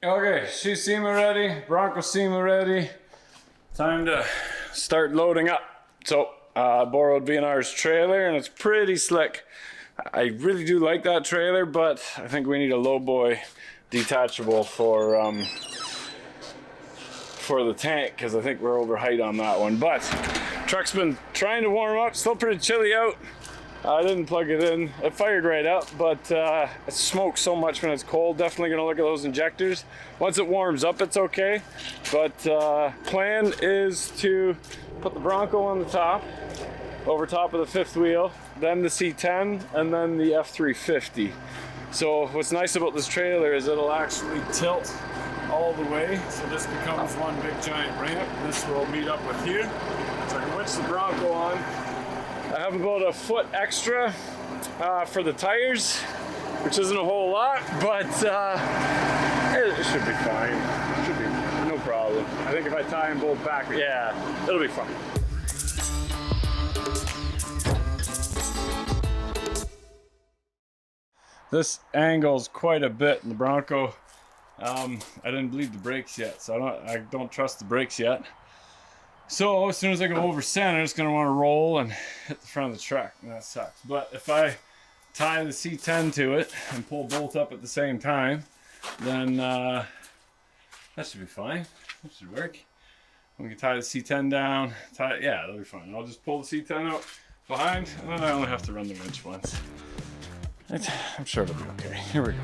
Okay, she's SEMA ready, Bronco SEMA ready. Time to start loading up. So, I borrowed V&R's trailer and it's pretty slick. I really do like that trailer, but I think we need a low boy detachable for the tank because I think we're over height on that one. But truck's been trying to warm up, still pretty chilly out. I didn't plug it in. It fired right up, but it smokes so much when it's cold. Definitely gonna look at those injectors. Once it warms up, it's okay. But plan is to put the Bronco on the top, over top of the fifth wheel, then the C10, and then the F350. So what's nice about this trailer is it'll actually tilt all the way. So this becomes one big giant ramp. This will meet up with here. So I can winch the Bronco on. I have about a foot extra for the tires, which isn't a whole lot, but it should be fine. It should be no problem. I think if I tie them both back, yeah, it'll be fine. This angles quite a bit in the Bronco. I didn't bleed the brakes yet, so I don't trust the brakes yet. So as soon as I go over center, it's gonna want to roll and hit the front of the truck, and that sucks. But if I tie the C10 to it and pull both up at the same time, then that should be fine. That should work. We can tie the C10 down. Yeah, that'll be fine. I'll just pull the C10 out behind, and then I only have to run the winch once. I'm sure it'll be okay. Here we go.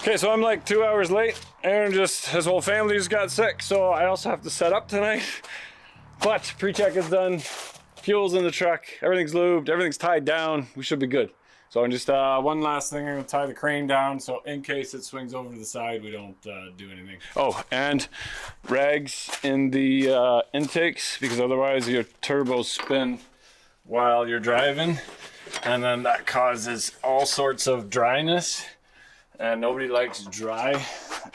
Okay, so I'm like 2 hours late. Aaron his whole family just got sick, so I also have to set up tonight. But pre-check is done, fuel's in the truck, everything's lubed, everything's tied down, we should be good. So I'm just, one last thing, I'm gonna tie the crane down, so in case it swings over to the side, we don't do anything. Oh, and rags in the intakes, because otherwise your turbos spin while you're driving, and then that causes all sorts of dryness. And nobody likes dry.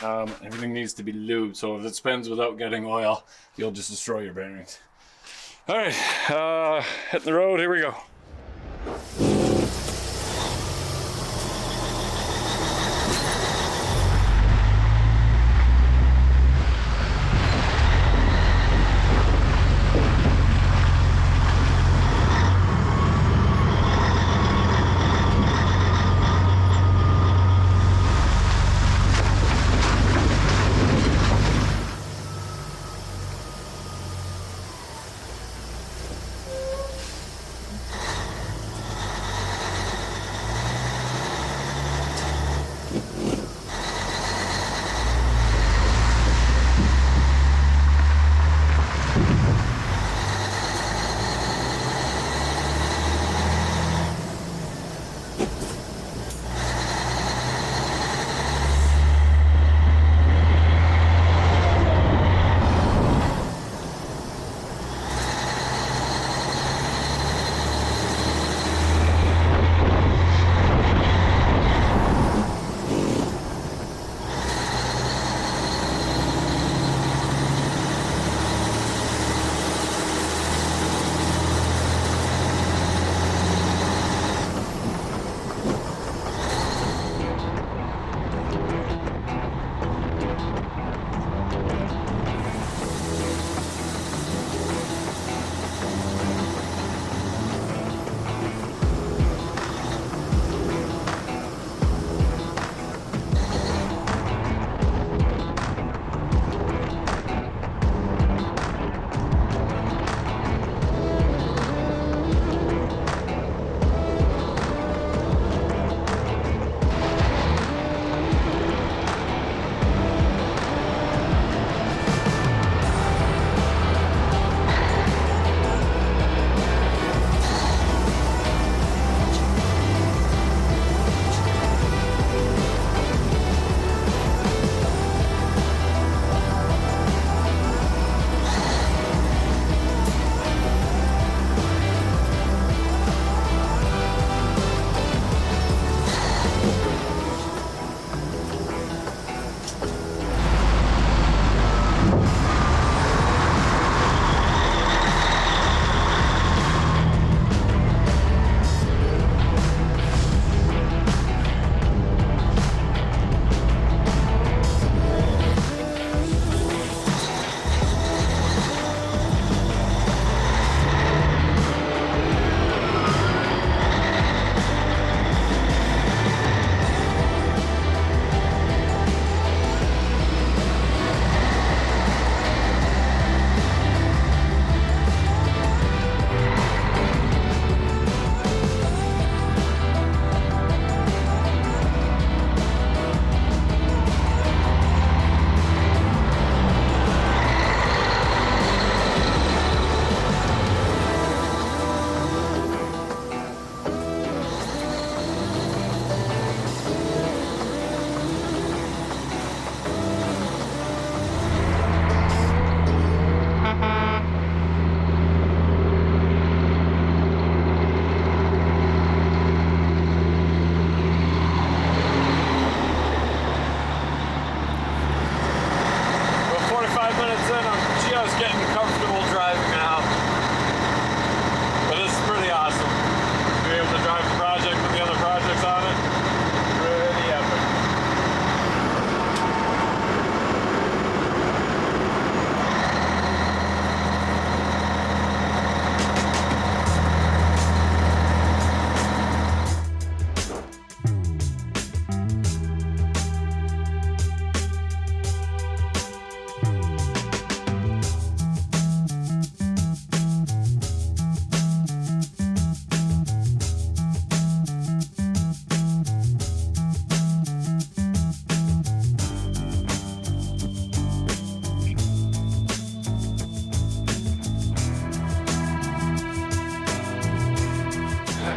Everything needs to be lubed, so if it spins without getting oil, you'll just destroy your bearings. All right, hitting the road, here we go.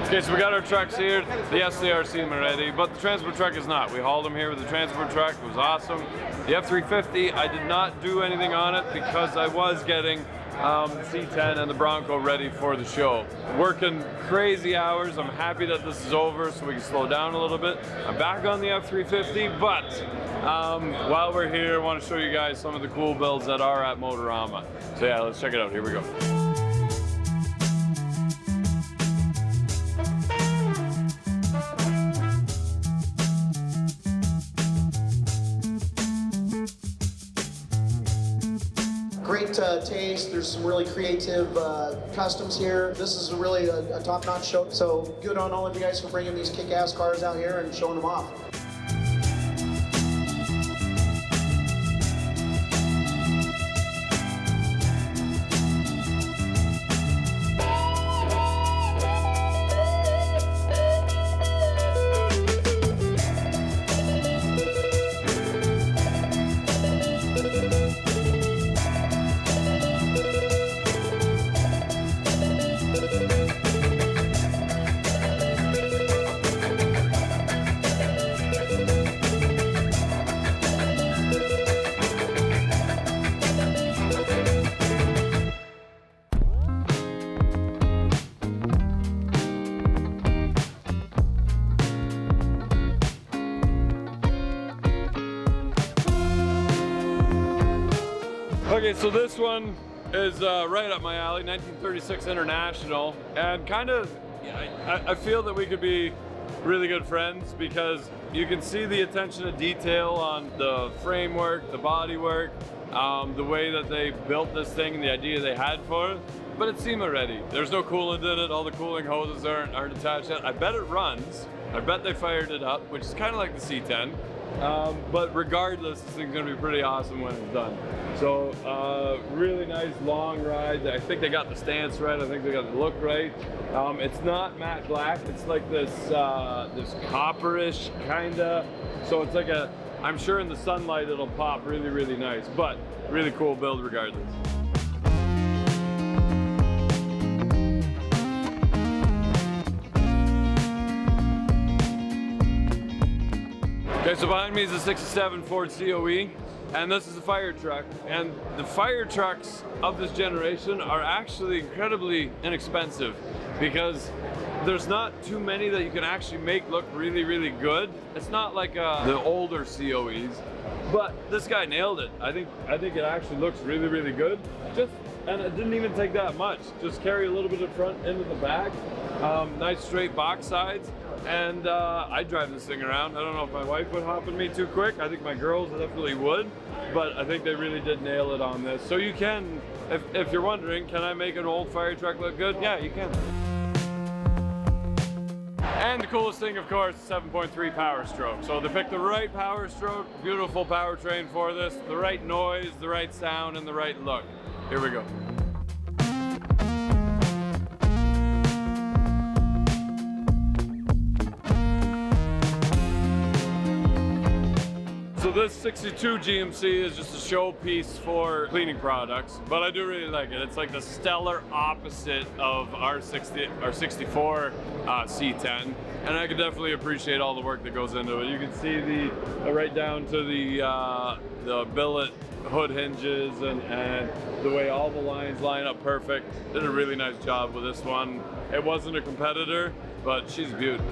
Okay, so we got our trucks here. Yes, they are SEMA ready, but the transport truck is not. We hauled them here with the transport truck. It was awesome. The F350, I did not do anything on it because I was getting C10 and the Bronco ready for the show. Working crazy hours. I'm happy that this is over so we can slow down a little bit. I'm back on the F350, but while we're here, I want to show you guys some of the cool builds that are at Motorama. So yeah, let's check it out. Here we go. Great taste. There's some really creative customs here. This is really a top-notch show. So good on all of you guys for bringing these kick-ass cars out here and showing them off. Okay, so this one is right up my alley, 1936 International, and kind of, I feel that we could be really good friends because you can see the attention to detail on the framework, the bodywork, the way that they built this thing and the idea they had for it. But it's SEMA ready. There's no coolant in it. All the cooling hoses aren't attached yet. I bet it runs. I bet they fired it up, which is kind of like the C10. But regardless, this thing's gonna be pretty awesome when it's done. So really nice long ride. I think they got the stance right. I think they got the look right. It's not matte black. It's like this this copperish kinda. So it's like a, I'm sure in the sunlight it'll pop really, really nice. But really cool build regardless. Okay, so behind me is a 67 Ford COE, and this is a fire truck. And the fire trucks of this generation are actually incredibly inexpensive because there's not too many that you can actually make look really, really good. It's not like the older COEs, but this guy nailed it. I think it actually looks really, really good. And it didn't even take that much. Just carry a little bit of front into the back. Nice straight box sides. And I drive this thing around. I don't know if my wife would hop on me too quick. I think my girls definitely would, but I think they really did nail it on this. So you can, if you're wondering, can I make an old fire truck look good? Yeah, you can. And the coolest thing, of course, 7.3 power stroke. So they picked the right power stroke, beautiful powertrain for this, the right noise, the right sound, and the right look. Here we go. So this 62 GMC is just a showpiece for cleaning products, but I do really like it. It's like the stellar opposite of our 64 C10, and I can definitely appreciate all the work that goes into it. You can see the right down to the billet hood hinges and the way all the lines line up perfect. Did a really nice job with this one. It wasn't a competitor, but she's beautiful.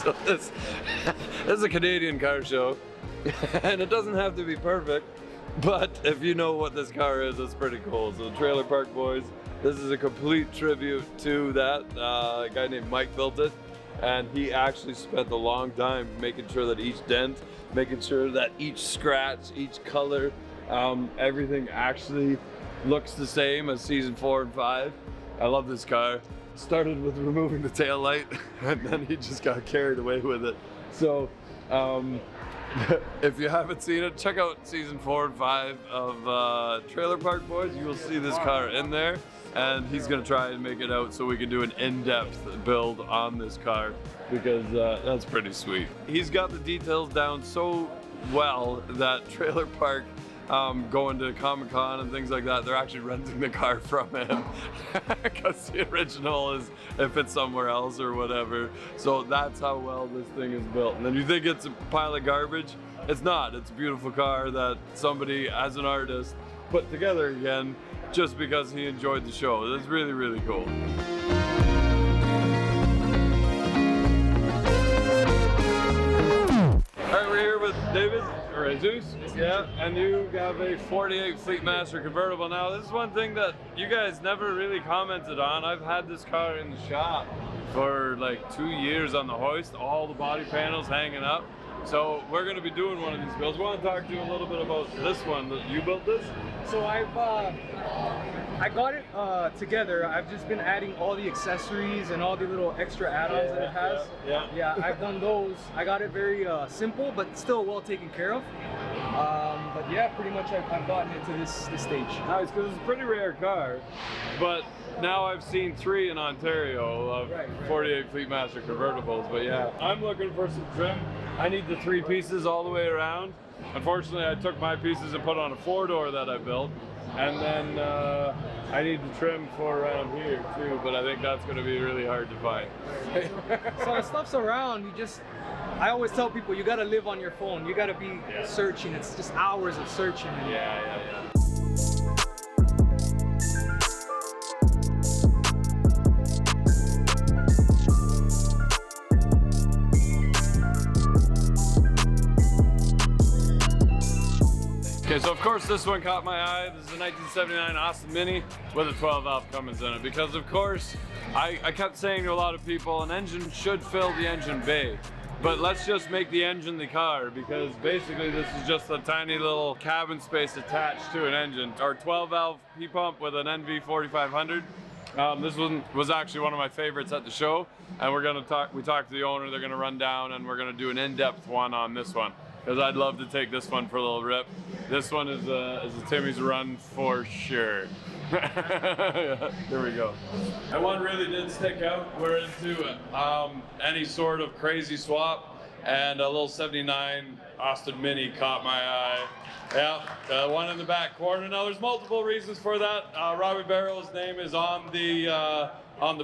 So this is a Canadian car show, and it doesn't have to be perfect, but if you know what this car is, it's pretty cool. So the Trailer Park Boys, this is a complete tribute to that. A guy named Mike built it, and he actually spent a long time making sure that each dent, making sure that each scratch, each color, everything actually looks the same as season 4 and 5. I love this car. Started with removing the tail light, and then he just got carried away with it. So If you haven't seen it, check out season 4 and 5 of Trailer Park Boys. You will see this car in there, and he's gonna try and make it out so we can do an in-depth build on this car, because that's pretty sweet. He's got the details down so well that Trailer Park, going to Comic-Con and things like that, they're actually renting the car from him because the original is, if it's somewhere else or whatever. So that's how well this thing is built. And then you think it's a pile of garbage? It's not. It's a beautiful car that somebody, as an artist, put together again just because he enjoyed the show. That's really, really cool. All right, we're here with David, or Jesus, yeah, and you have a 48 Fleetmaster convertible. Now, this is one thing that you guys never really commented on. I've had this car in the shop for like 2 years on the hoist, all the body panels hanging up. So we're going to be doing one of these builds. We want to talk to you a little bit about this one. That you built this? So I got it together. I've just been adding all the accessories and all the little extra add-ons that it has. Yeah, I've done those. I got it very simple, but still well taken care of. But yeah, pretty much I've gotten into this stage. Nice, because it's a pretty rare car, but now I've seen 3 in Ontario of 48 Fleetmaster convertibles. But yeah, I'm looking for some trim. I need the 3 pieces all the way around. Unfortunately, I took my pieces and put on a 4-door that I built, and then I need the trim for around here too, but I think that's going to be really hard to find. So the stuff's around. I always tell people, you got to live on your phone. You got to be searching. It's just hours of searching. Yeah. Okay, so of course this one caught my eye. This is a 1979 Austin Mini with a 12-valve Cummins in it, because of course I kept saying to a lot of people, an engine should fill the engine bay, but let's just make the engine the car, because basically this is just a tiny little cabin space attached to an engine. Our 12-valve P-pump with an NV 4500. This one was actually one of my favorites at the show, and we talked to the owner. They're gonna run down and we're gonna do an in-depth one on this one, because I'd love to take this one for a little rip. This one is a Timmy's run for sure. There we go. And one really did stick out. We're into any sort of crazy swap, and a little 79 Austin Mini caught my eye. Yeah, the one in the back corner. Now there's multiple reasons for that. Robbie Barrow's name is on the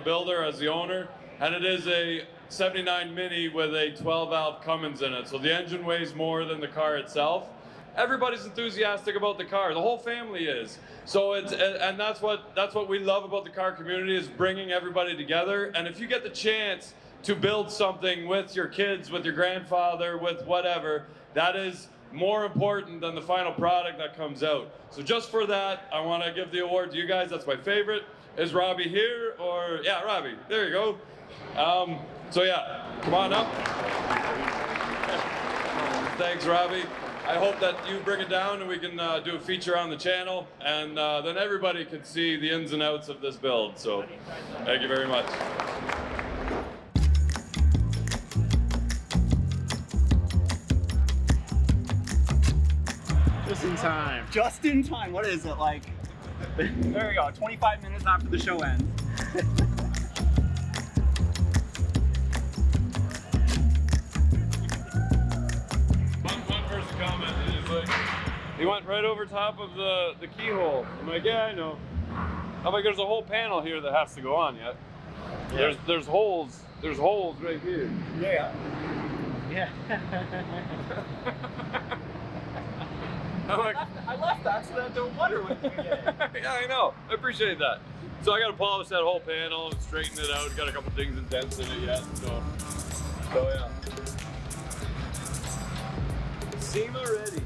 builder as the owner, and it is a 79 Mini with a 12-valve Cummins in it. So the engine weighs more than the car itself. Everybody's enthusiastic about the car. The whole family is. So and that's what we love about the car community, is bringing everybody together. And if you get the chance to build something with your kids, with your grandfather, with whatever, that is more important than the final product that comes out. So just for that, I want to give the award to you guys. That's my favorite. Is Robbie here? Or yeah, Robbie. There you go. So yeah, come on up. Thanks, Robbie. I hope that you bring it down and we can do a feature on the channel, and then everybody can see the ins and outs of this build. So thank you very much. Just in time. Just in time. What is it like? There we go. 25 minutes after the show ends. One person commented, he's like, he went right over top of the keyhole. I'm like, yeah, I know. I'm like, there's a whole panel here that has to go on yet. Yeah. There's holes. There's holes right here. Yeah. I'm like, I left that so that I don't wonder what you get. yeah, I know. I appreciate that. So I got to polish that whole panel and straighten it out. Got a couple things and dents in it yet. So yeah. SEMA Ready.